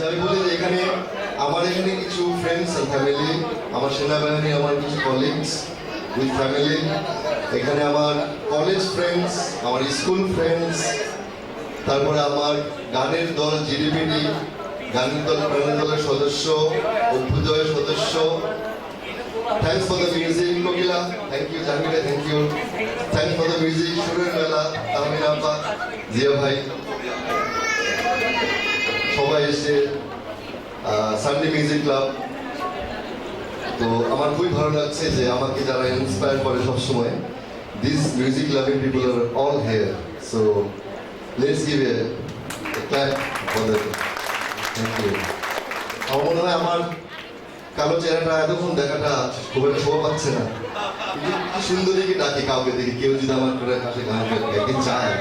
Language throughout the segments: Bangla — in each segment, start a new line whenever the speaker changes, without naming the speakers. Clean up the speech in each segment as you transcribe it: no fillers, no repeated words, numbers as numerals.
আচ্ছা আমি বলি যে এখানে আমার এখানে কিছু ফ্রেন্ডস আর ফ্যামিলি, আমার সেনাবাহিনী, আমার কিছু কলিগস উইথ ফ্যামিলি, এখানে আমার কলেজ ফ্রেন্ডস, আমার স্কুল ফ্রেন্ডস, তারপরে আমার গানের দল জিডিপিডি, গানের দলের সদস্য, অভ্যুদয়ের সদস্য। Thanks for the music Kokila, thank you Jahangira, thank you, thanks for the music সুরের মেলা, তাহমিন আপা, জিয়া ভাই, সবাই এসে সানডে মিউজিক ক্লাব। তো আমার খুবই ভালো লাগছে যে আমাকে যারা ইন্সপায়ার করে সবসময়, দিস মিউজিক লাভিং পিপল আর all here, so let's give a clap for them. Thank you. আমার মনে হয় আমার কালো চেহারাটা এতক্ষণ দেখাটা খুব একটা শোভা পাচ্ছে না, কি সুন্দরীকে ডাকি কাউকে দেখি, কেউ যদি আমার করে কাছে গান গাইতে চায়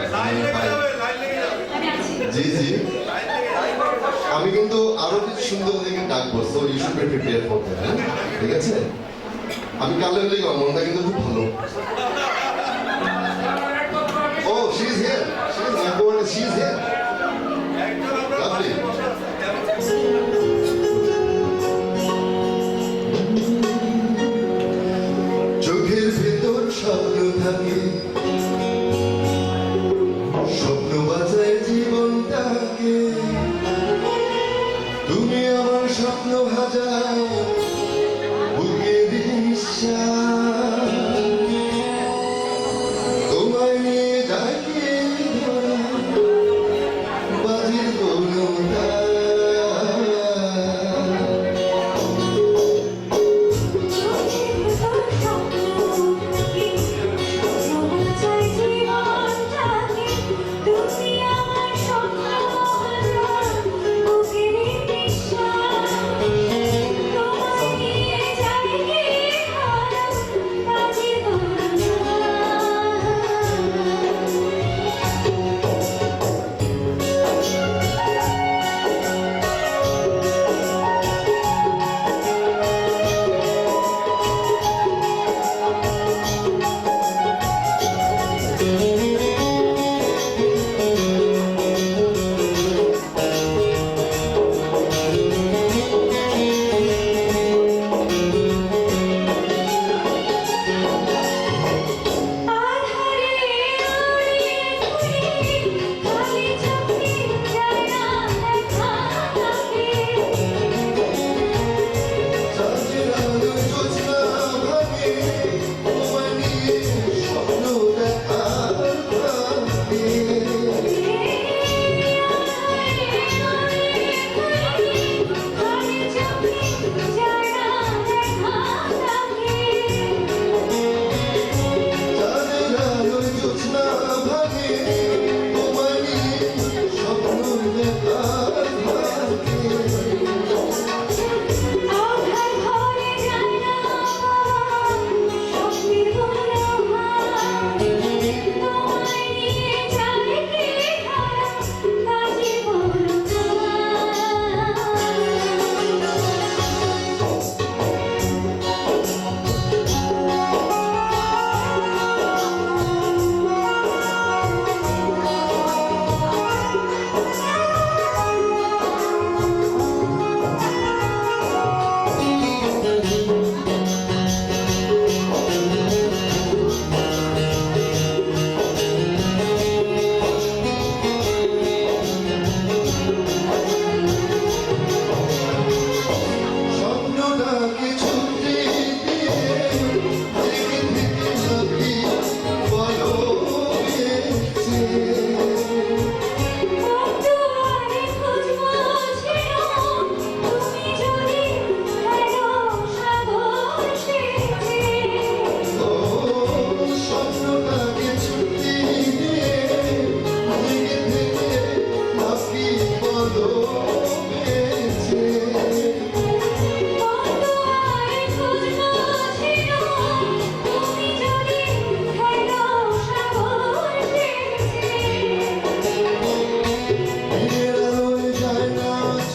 পাই। জি জি, আমি কিন্তু আরো কিছু সুন্দর দেখে ডাকবো, so you should be prepare for that, ঠিক আছে? আমি কালো হলেই মনটা কিন্তু খুব ভালো। Oh she is here, she is here, she is here, lovely. চোখের ভেতর স্বপ্ন থাকে, স্বপ্ন বাঁচায় জীবনটাকে, তুমি আমার স্বপ্ন হাজার, বুকে বিশ্বাস, তোমায় নিয়ে ডাকে ধরা বাজির কোনো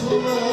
তোমার